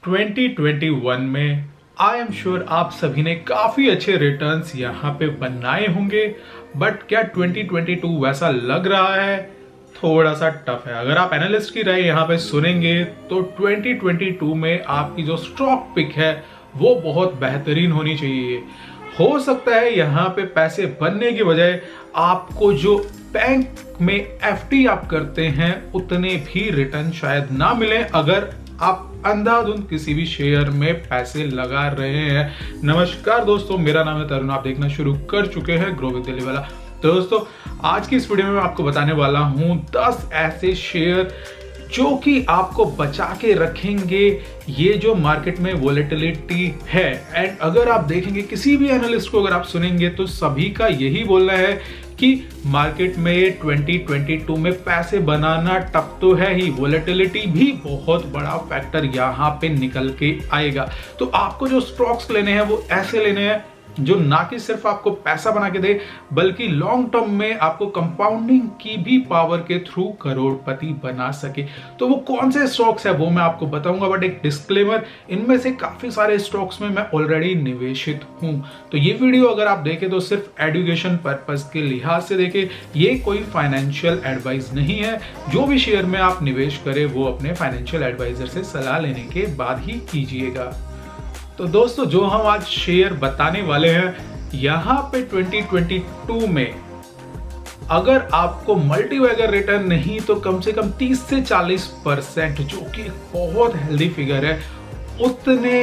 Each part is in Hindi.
2021 में आई एम श्योर आप सभी ने काफी अच्छे रिटर्न्स यहाँ पे बनाए होंगे। बट क्या 2022 वैसा लग रहा है? थोड़ा सा टफ है। अगर आप एनालिस्ट की राय यहाँ पे सुनेंगे तो 2022 में आपकी जो स्टॉक पिक है वो बहुत बेहतरीन होनी चाहिए। हो सकता है यहाँ पे पैसे बनने की बजाय आपको जो बैंक में एफडी आप करते हैं उतने भी रिटर्न शायद ना मिले अगर आप अंधाधुंध किसी भी शेयर में पैसे लगा रहे हैं। नमस्कार दोस्तों, मेरा नाम है तरुण, आप देखना शुरू कर चुके हैं ग्रो विद दिल्ली वाला। तो दोस्तों, आज की इस वीडियो में मैं आपको बताने वाला हूं 10 ऐसे शेयर जो कि आपको बचा के रखेंगे ये जो मार्केट में वोलेटिलिटी है। एंड अगर आप देखेंगे किसी भी एनालिस्ट को अगर आप सुनेंगे तो सभी का यही बोलना है कि मार्केट में 2022 में पैसे बनाना टफ तो है ही, वोलेटिलिटी भी बहुत बड़ा फैक्टर यहाँ पे निकल के आएगा। तो आपको जो स्टॉक्स लेने हैं वो ऐसे लेने हैं जो ना कि सिर्फ आपको पैसा बना के दे बल्कि लॉन्ग टर्म में आपको कंपाउंडिंग की भी पावर के थ्रू करोड़पति बना सके। तो वो कौन से स्टॉक्स है वो मैं आपको बताऊंगा, बट एक डिस्क्लेमर, इनमें से काफी सारे स्टॉक्स में मैं ऑलरेडी निवेशित हूं। तो ये वीडियो अगर आप देखें तो सिर्फ एजुकेशन पर्पस के लिहाज से देखें, ये कोई फाइनेंशियल एडवाइस नहीं है। जो भी शेयर में आप निवेश करें वो अपने फाइनेंशियल एडवाइजर से सलाह लेने के बाद ही कीजिएगा। तो दोस्तों, जो हम आज शेयर बताने वाले हैं यहां पे 2022 में अगर आपको मल्टीबैगर रिटर्न नहीं तो कम से कम 30 से 40%, जो कि बहुत हेल्दी फिगर है, उतने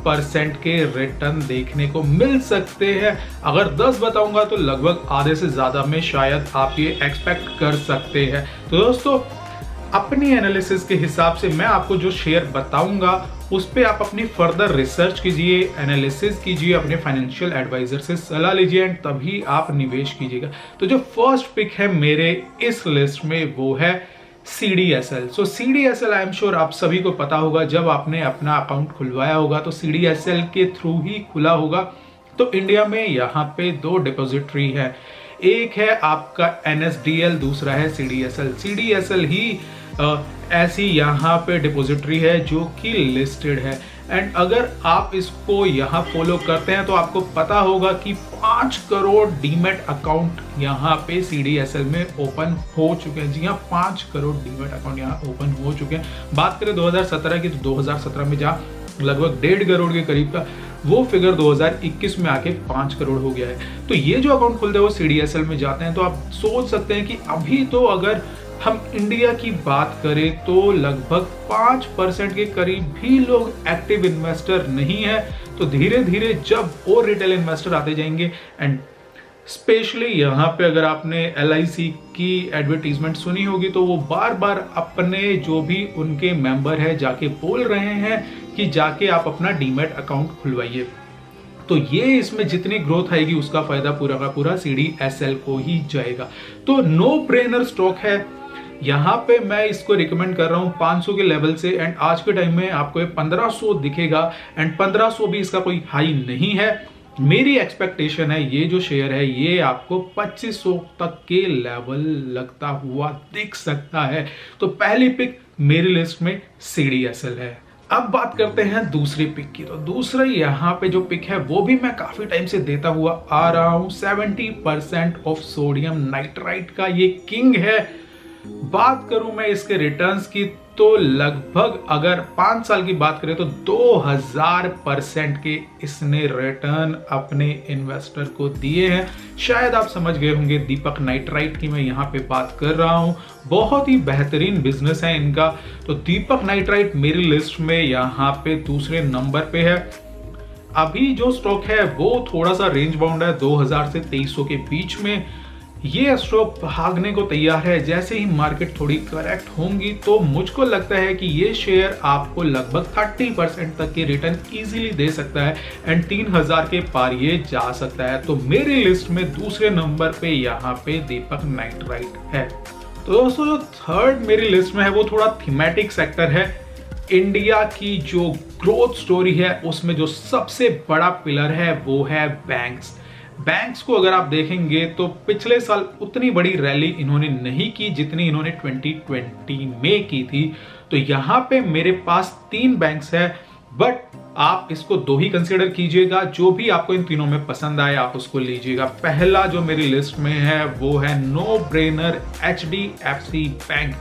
परसेंट के रिटर्न देखने को मिल सकते हैं। अगर 10 बताऊंगा तो लगभग आधे से ज्यादा में शायद आप ये एक्सपेक्ट कर सकते हैं। तो दोस्तों, अपनी एनालिसिस के हिसाब से मैं आपको जो शेयर बताऊंगा उस पे आप अपनी फर्दर रिसर्च कीजिए, एनालिसिस कीजिए, अपने फाइनेंशियल एडवाइजर से सलाह लीजिए एंड तभी आप निवेश कीजिएगा। तो जो फर्स्ट पिक है मेरे इस लिस्ट में वो है CDSL। So CDSL I am sure आप सभी को पता होगा, जब आपने अपना अकाउंट खुलवाया होगा तो CDSL के थ्रू ही खुला होगा। तो इंडिया में यहाँ पे 2 डिपोजिटरी है, एक है आपका NSDL, दूसरा है CDSL। CDSL ही ऐसी यहाँ पे डिपोजिटरी है जो कि लिस्टेड है। एंड अगर आप इसको यहाँ फॉलो करते हैं तो आपको पता होगा कि 5 करोड़ डीमैट अकाउंट यहाँ पे CDSL में ओपन हो चुके हैं। जी हाँ, 5 करोड़ डीमैट अकाउंट यहाँ ओपन हो चुके हैं। बात करें 2017 की तो 2017 में जहाँ लगभग 1.5 करोड़ के करीब का, वो फिगर 2021 में आके 5 करोड़ हो गया है। तो ये जो अकाउंट खुलते हैं वो CDSL में जाते हैं। तो आप सोच सकते हैं कि अभी तो अगर हम इंडिया की बात करें तो लगभग 5% के करीब भी लोग एक्टिव इन्वेस्टर नहीं है। तो धीरे धीरे जब और रिटेल इन्वेस्टर आते जाएंगे, एंड स्पेशली यहाँ पे अगर आपने LIC की एडवर्टीजमेंट सुनी होगी तो वो बार बार अपने जो भी उनके मेंबर है जाके बोल रहे हैं कि जाके आप अपना डीमैट अकाउंट खुलवाइए। तो ये इसमें जितनी ग्रोथ आएगी उसका फायदा पूरा का पूरा CDSL को ही जाएगा। तो नो ब्रेनर स्टॉक है। यहाँ पे मैं इसको रिकमेंड कर रहा हूँ 500 के लेवल से, एंड आज के टाइम में आपको 1500 दिखेगा। एंड 1500 भी इसका कोई हाई नहीं है। मेरी एक्सपेक्टेशन है ये जो शेयर है ये आपको 2500 तक के लेवल लगता हुआ दिख सकता है। तो पहली पिक मेरी लिस्ट में CDSL है। अब बात करते हैं दूसरी पिक की। तो दूसरा यहाँ पे जो पिक है वो भी मैं काफी टाइम से देता हुआ आ रहा हूं, 70% ऑफ सोडियम नाइट्राइट का ये किंग है। बात करूं मैं इसके रिटर्न्स की तो लगभग अगर 5 साल की बात करें तो 2000% के इसने रिटर्न अपने इन्वेस्टर को दिए हैं। शायद आप समझ गए होंगे दीपक नाइट्राइट की मैं यहाँ पे बात कर रहा हूँ। बहुत ही बेहतरीन बिजनेस है इनका। तो दीपक नाइट्राइट मेरी लिस्ट में यहाँ पे दूसरे नंबर पे है। अभी जो स्टॉक है वो थोड़ा सा रेंज बाउंड है, 2000 से 2300 के बीच में। ये स्टॉक भागने को तैयार है। जैसे ही मार्केट थोड़ी करेक्ट होंगी तो मुझको लगता है कि ये शेयर आपको लगभग 30% तक के रिटर्न इजीली दे सकता है एंड 3000 के पार ये जा सकता है। तो मेरी लिस्ट में दूसरे नंबर पे यहाँ पे दीपक नाइट्राइट है। तो दोस्तों, जो थर्ड मेरी लिस्ट में है वो थोड़ा थीमेटिक सेक्टर है। इंडिया की जो ग्रोथ स्टोरी है उसमें जो सबसे बड़ा पिलर है वो है बैंक्स को अगर आप देखेंगे तो पिछले साल उतनी बड़ी रैली इन्होंने नहीं की जितनी इन्होंने 2020 में की थी। तो यहाँ पे मेरे पास 3 बैंक्स है बट आप इसको दो ही कंसिडर कीजिएगा, जो भी आपको इन तीनों में पसंद आए आप उसको लीजिएगा। पहला जो मेरी लिस्ट में है वो है no brainer HDFC bank.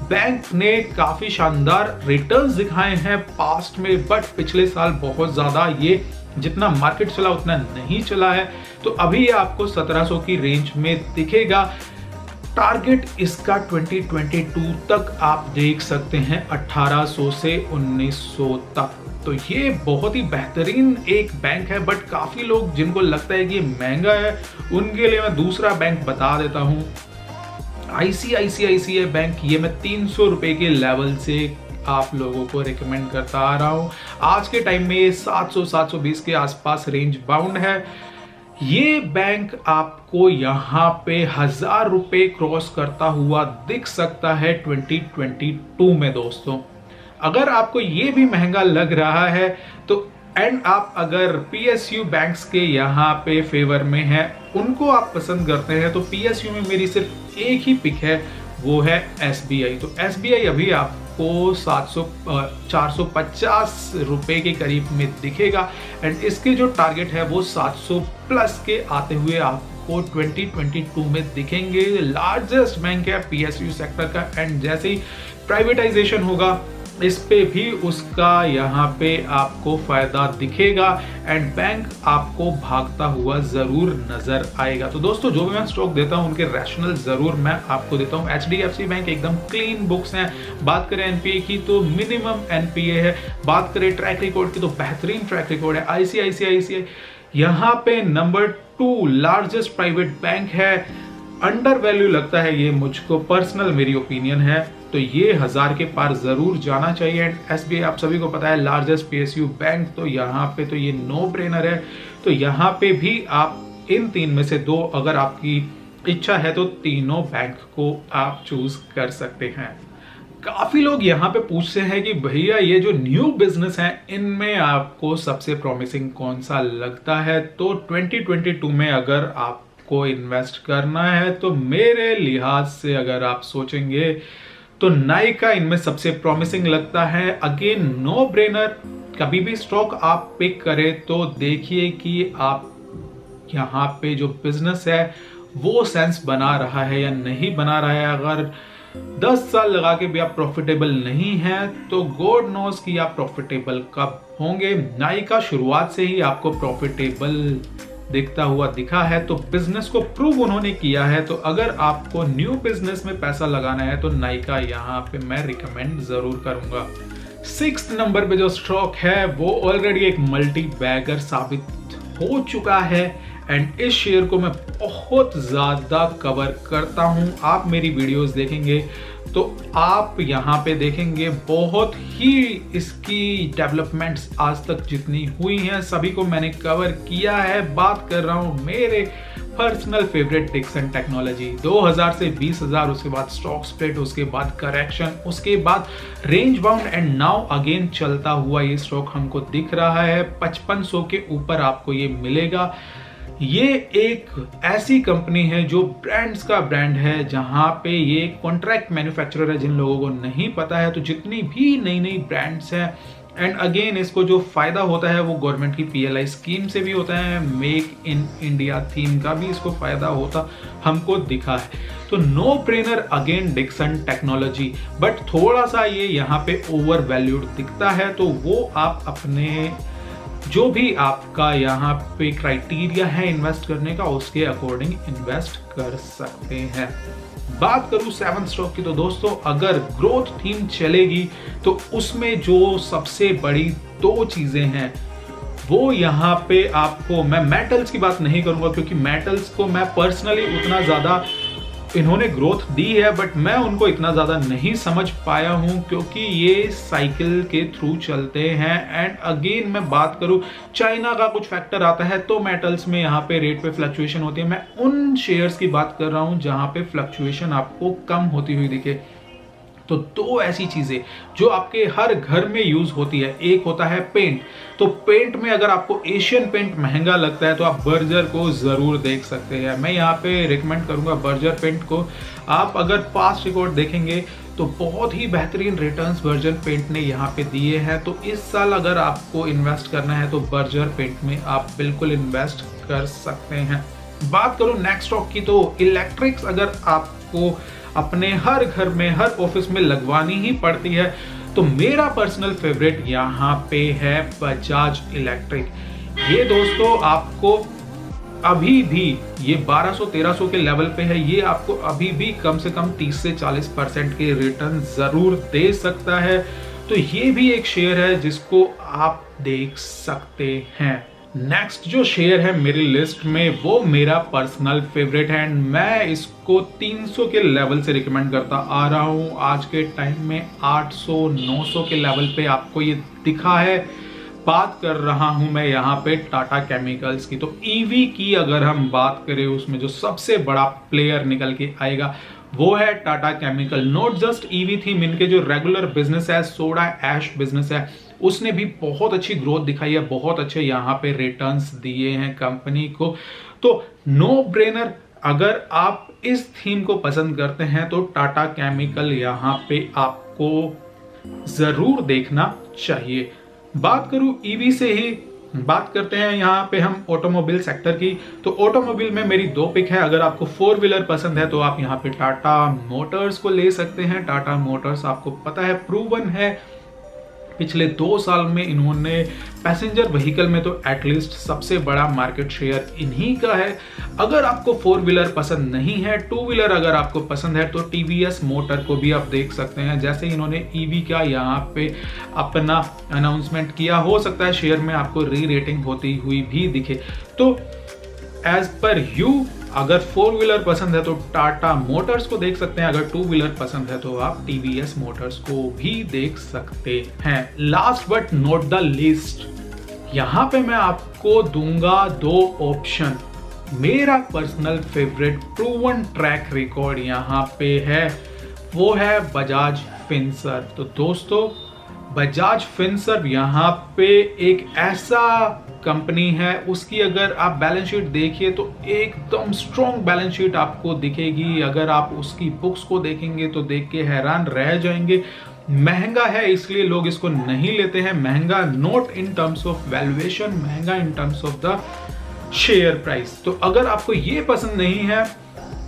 Bank ने काफी शानदार रिटर्न्स दिखाए हैं पास्ट में, बट पिछले साल बहुत ज्यादा ये जितना मार्केट चला उतना नहीं चला है, तो अभी ये आपको 1700 की रेंज में दिखेगा। टारगेट इसका 2022 तक आप देख सकते हैं 1800 से 1900 तक। तो ये बहुत ही बेहतरीन एक बैंक है, बट काफी लोग जिनको लगता है कि ये महंगा है उनके लिए मैं दूसरा बैंक बता देता हूं, ICICI बैंक। ये मैं 300 रुपए के लेवल से आप लोगों को रिकमेंड करता आ रहा हूं। आज के टाइम में ये 700-720 के आसपास रेंज बाउंड है। ये बैंक आपको यहाँ पे 1000 रुपए क्रॉस करता हुआ दिख सकता है 2022 में दोस्तों। अगर आपको ये भी महंगा लग रहा है तो एंड आप अगर PSU बैंक्स के यहाँ पे फेवर में हैं, उनको आप पसंद करते हैं, तो PSU में मेरी सिर्फ एक ही पिक है, वो है SBI। तो SBI अभी आपको 450 रुपए के करीब में दिखेगा एंड इसके जो टारगेट है वो 700 प्लस के आते हुए आपको 2022 में दिखेंगे। लार्जेस्ट बैंक है PSU सेक्टर का एंड जैसे ही प्राइवेटाइजेशन होगा इस पे भी उसका यहाँ पे आपको फायदा दिखेगा एंड बैंक आपको भागता हुआ जरूर नजर आएगा। तो दोस्तों जो भी मैं स्टॉक देता हूँ उनके रैशनल जरूर मैं आपको देता हूँ। HDFC बैंक एकदम क्लीन बुक्स हैं। बात करें NPA की तो मिनिमम NPA है, बात करें ट्रैक रिकॉर्ड की तो बेहतरीन ट्रैक रिकॉर्ड है। ICICI यहाँ पे नंबर 2 लार्जेस्ट प्राइवेट बैंक है। अंडर वैल्यू लगता है ये मुझको, पर्सनल मेरी ओपिनियन है, तो ये 1000 के पार जरूर जाना चाहिए। एंड SBI आप सभी को पता है लार्जेस्ट PSU बैंक, तो यहाँ पे तो ये नो ब्रेनर है। तो यहाँ पे भी आप इन तीन में से दो, अगर आपकी इच्छा है तो तीनों बैंक को आप चूज कर सकते हैं। काफी लोग यहाँ पे पूछते हैं कि भैया ये जो न्यू बिजनेस है इनमें आपको सबसे प्रॉमिसिंग कौन सा लगता है। तो 2022 में अगर आपको इन्वेस्ट करना है तो मेरे लिहाज से अगर आप सोचेंगे तो नाइका इनमें सबसे प्रॉमिसिंग लगता है। अगेन नो ब्रेनर, कभी भी स्टॉक आप पिक करें तो देखिए कि आप यहाँ पे जो बिजनेस है वो सेंस बना रहा है या नहीं बना रहा है। अगर 10 साल लगा के भी आप प्रॉफिटेबल नहीं है तो गॉड नोस कि आप प्रॉफिटेबल कब होंगे। नाइका शुरुआत से ही आपको प्रॉफिटेबल दिखता हुआ दिखा है, तो बिजनेस को प्रूव उन्होंने किया है। तो अगर आपको न्यू बिजनेस में पैसा लगाना है तो नाइका यहाँ पे मैं रिकमेंड जरूर करूंगा। 6th नंबर पे जो स्टॉक है वो ऑलरेडी एक मल्टी बैगर साबित हो चुका है एंड इस शेयर को मैं बहुत ज्यादा कवर करता हूं। आप मेरी वीडियोस देखेंगे तो आप यहाँ पे देखेंगे बहुत ही इसकी डेवलपमेंट्स आज तक जितनी हुई हैं सभी को मैंने कवर किया है। बात कर रहा हूँ मेरे पर्सनल फेवरेट डिक्सन टेक्नोलॉजी। 2000 से 20,000, उसके बाद स्टॉक स्प्लिट, उसके बाद करेक्शन, उसके बाद range bound and now again चलता हुआ ये स्टॉक हमको दिख रहा है। 5500 के ऊपर आपको ये मिलेगा। ये एक ऐसी कंपनी है जो ब्रांड्स का ब्रांड है, जहां पे ये कॉन्ट्रैक्ट मैन्युफैक्चरर है। जिन लोगों को नहीं पता है तो जितनी भी नई नई ब्रांड्स हैं एंड अगेन इसको जो फायदा होता है वो गवर्नमेंट की PLI स्कीम से भी होता है, मेक इन इंडिया थीम का भी इसको फायदा होता हमको दिखा है। तो no brainer again Dixon technology, but थोड़ा सा ये यहाँ पे ओवर वैल्यूड दिखता है, तो वो आप अपने जो भी आपका यहाँ पे क्राइटेरिया है इन्वेस्ट करने का उसके अकॉर्डिंग इन्वेस्ट कर सकते हैं। बात करूं 7th स्टॉक की तो दोस्तों अगर ग्रोथ थीम चलेगी तो उसमें जो सबसे बड़ी दो चीजें हैं वो यहाँ पे आपको, मैं मेटल्स की बात नहीं करूंगा क्योंकि मेटल्स को मैं पर्सनली उतना ज्यादा, इन्होंने ग्रोथ दी है बट मैं उनको इतना ज्यादा नहीं समझ पाया हूं क्योंकि ये साइकिल के थ्रू चलते हैं। एंड अगेन मैं बात करूं चाइना का कुछ फैक्टर आता है तो मेटल्स में यहाँ पे रेट पे फ्लक्चुएशन होती है। मैं उन शेयर्स की बात कर रहा हूं जहां पे फ्लक्चुएशन आपको कम होती हुई दिखे। तो दो ऐसी चीजें जो आपके हर घर में यूज होती है, एक होता है पेंट। तो पेंट में अगर आपको एशियन पेंट महंगा लगता है तो आप बर्जर को जरूर देख सकते हैं। मैं यहाँ पे रिकमेंड करूंगा बर्जर पेंट को। आप अगर पास्ट रिकॉर्ड देखेंगे तो बहुत ही बेहतरीन रिटर्न्स बर्जर पेंट ने यहाँ पे दिए हैं। तो इस साल अगर आपको इन्वेस्ट करना है तो बर्जर पेंट में आप बिल्कुल इन्वेस्ट कर सकते हैं। बात करूं नेक्स्ट स्टॉक की, तो इलेक्ट्रिक्स अगर आपको अपने हर घर में, हर ऑफिस में लगवानी ही पड़ती है तो मेरा पर्सनल फेवरेट यहाँ पे है बजाज इलेक्ट्रिक। ये दोस्तों आपको अभी भी, ये 1200-1300 के लेवल पे है, ये आपको अभी भी कम से कम 30 से 40% के रिटर्न जरूर दे सकता है। तो ये भी एक शेयर है जिसको आप देख सकते हैं। नेक्स्ट जो शेयर है मेरी लिस्ट में वो मेरा पर्सनल फेवरेट है एंड मैं इसको 300 के लेवल से रिकमेंड करता आ रहा हूं। आज के टाइम में 800-900 के लेवल पे आपको ये दिखा है। बात कर रहा हूं मैं यहाँ पे टाटा केमिकल्स की। तो ईवी की अगर हम बात करें, उसमें जो सबसे बड़ा प्लेयर निकल के आएगा वो है Tata chemical. Not just EV theme, इनके जो रेगुलर बिजनेस है, सोडा ऐश बिजनेस है, उसने भी बहुत अच्छी ग्रोथ दिखाई है, बहुत अच्छे यहाँ पे रिटर्न्स दिए हैं कंपनी को। तो नो ब्रेनर, अगर आप इस थीम को पसंद करते हैं तो टाटा केमिकल यहाँ पे आपको जरूर देखना चाहिए। बात करूं ईवी से ही बात करते हैं यहाँ पे हम ऑटोमोबाइल सेक्टर की। तो ऑटोमोबाइल में मेरी दो पिक है। अगर आपको 4 व्हीलर पसंद है तो आप यहाँ पे टाटा मोटर्स को ले सकते हैं। टाटा मोटर्स आपको पता है प्रूवन है, पिछले 2 साल में इन्होंने पैसेंजर व्हीकल में तो एटलीस्ट सबसे बड़ा मार्केट शेयर इन्हीं का है। अगर आपको 4 व्हीलर पसंद नहीं है, 2 व्हीलर अगर आपको पसंद है तो टीवीएस मोटर को भी आप देख सकते हैं। जैसे इन्होंने ईवी का यहाँ पे अपना अनाउंसमेंट किया, हो सकता है शेयर में आपको री रेटिंग होती हुई भी दिखे। तो एज पर यू, अगर 4 व्हीलर पसंद है तो टाटा मोटर्स को देख सकते हैं, अगर 2 व्हीलर पसंद है तो आप टीवीएस मोटर्स को भी देख सकते हैं। Last but not the least, यहां पे मैं आपको दूंगा 2 ऑप्शन। मेरा personal favourite proven track record यहां पे है, वो है बजाज फिनसर्व। तो दोस्तों बजाज फिनसर्व यहाँ पे एक ऐसा कंपनी है, उसकी अगर आप बैलेंस शीट देखिए तो एकदम स्ट्रॉन्ग बैलेंस शीट आपको दिखेगी। अगर आप उसकी बुक्स को देखेंगे तो देख के हैरान रह जाएंगे। महंगा है इसलिए लोग इसको नहीं लेते हैं। महंगा not in terms of valuation, महंगा in terms of the share price. तो अगर आपको ये पसंद नहीं है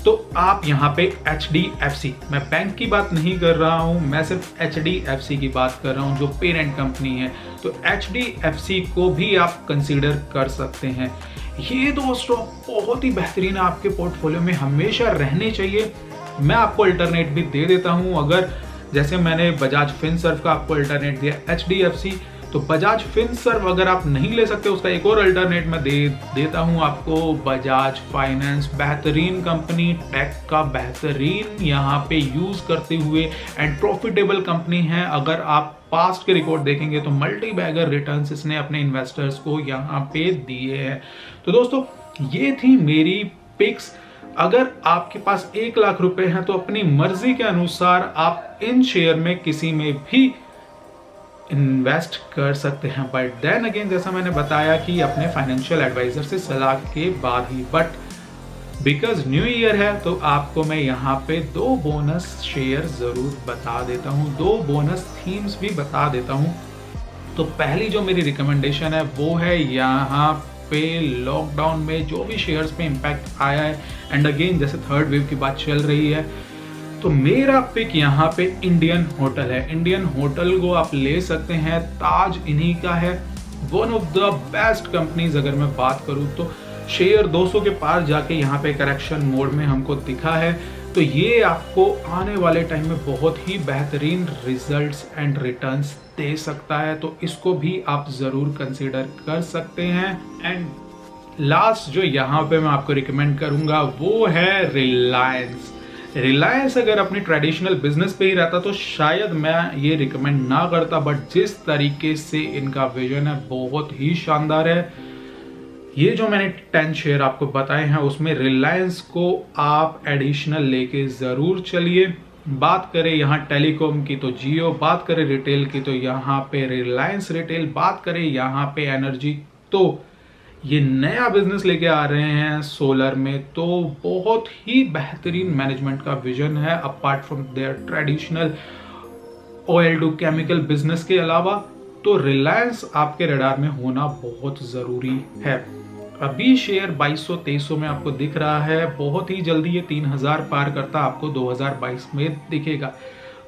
तो आप यहाँ पे HDFC, मैं बैंक की बात नहीं कर रहा हूँ, मैं सिर्फ HDFC की बात कर रहा हूँ जो पेरेंट कंपनी है। तो HDFC को भी आप कंसीडर कर सकते हैं। ये दो स्टॉक बहुत ही बेहतरीन है, आपके पोर्टफोलियो में हमेशा रहने चाहिए। मैं आपको अल्टरनेट भी दे देता हूँ। अगर जैसे मैंने बजाज फिनसर्व का आपको अल्टरनेट दिया HDFC, तो बजाज फिनसर्व अगर आप नहीं ले सकते उसका एक और अल्टरनेट मैं दे देता हूं आपको, बजाज फाइनेंस। बेहतरीन कंपनी, टेक का बेहतरीन यहाँ पे यूज करते हुए एंड प्रॉफिटेबल कंपनी है। अगर आप पास्ट के रिकॉर्ड देखेंगे तो मल्टी बैगर रिटर्न्स इसने अपने इन्वेस्टर्स को यहाँ पे दिए हैं। तो दोस्तों ये थी मेरी पिक्स। अगर आपके पास 1 लाख रुपए हैं तो अपनी मर्जी के अनुसार आप इन शेयर में किसी में भी इन्वेस्ट कर सकते हैं। बट देन अगेन, जैसा मैंने बताया कि अपने फाइनेंशियल एडवाइजर से सलाह के बाद ही। बट बिकॉज न्यू ईयर है तो आपको मैं यहाँ पे 2 बोनस शेयर जरूर बता देता हूँ, 2 बोनस थीम्स भी बता देता हूँ। तो पहली जो मेरी रिकमेंडेशन है वो है यहाँ पे लॉकडाउन में जो भी शेयर्स पे इम्पैक्ट आया है, एंड अगेन जैसे 3rd वेव की बात चल रही है, तो मेरा पिक यहाँ पे इंडियन होटल है। इंडियन होटल को आप ले सकते हैं, ताज इन्हीं का है। One of the best companies अगर मैं बात करूँ तो शेयर 200 के पार जाके यहाँ पे करेक्शन मोड में हमको दिखा है। तो ये आपको आने वाले टाइम में बहुत ही बेहतरीन रिजल्ट्स एंड रिटर्न्स दे सकता है, तो इसको भी आप जरूर कंसीडर कर सकते हैं। एंड लास्ट जो यहाँ पे मैं आपको रिकमेंड करूंगा वो है रिलायंस। रिलायंस अगर अपनी ट्रेडिशनल बिजनेस पे ही रहता तो शायद मैं ये रिकमेंड ना करता, बट जिस तरीके से इनका विजन है बहुत ही शानदार है। ये जो मैंने 10 शेयर आपको बताए हैं उसमें रिलायंस को आप एडिशनल लेके जरूर चलिए। बात करें यहाँ टेलीकॉम की तो जियो, बात करें रिटेल की तो यहाँ पे रिलायंस रिटेल, बात करें यहाँ पे एनर्जी तो ये नया बिजनेस लेके आ रहे हैं सोलर में, तो बहुत ही बेहतरीन मैनेजमेंट का विजन है apart from their traditional oil to chemical business के अलावा। तो रिलायंस आपके रडार में होना बहुत जरूरी है। अभी शेयर 2200-2300 में आपको दिख रहा है, बहुत ही जल्दी ये 3000 पार करता आपको 2022 में दिखेगा।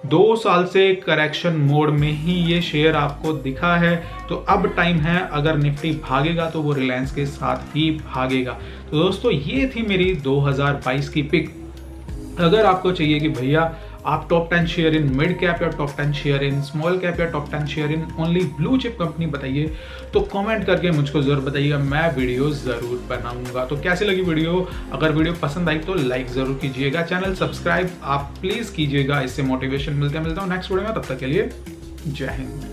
2 साल से करेक्शन मोड में ही ये शेयर आपको दिखा है, तो अब टाइम है, अगर निफ्टी भागेगा तो वो रिलायंस के साथ ही भागेगा। तो दोस्तों ये थी मेरी 2022 की पिक। अगर आपको चाहिए कि भैया आप top 10 share in mid cap या top 10 share in small cap या top 10 share in only blue chip company बताइए, तो कमेंट करके मुझको जरूर बताइएगा, मैं वीडियो जरूर बनाऊंगा। तो कैसी लगी वीडियो? अगर वीडियो पसंद आई तो लाइक जरूर कीजिएगा, चैनल सब्सक्राइब आप प्लीज कीजिएगा, इससे मोटिवेशन मिलता हूँ नेक्स्ट वीडियो में। तब तक के लिए जय हिंद।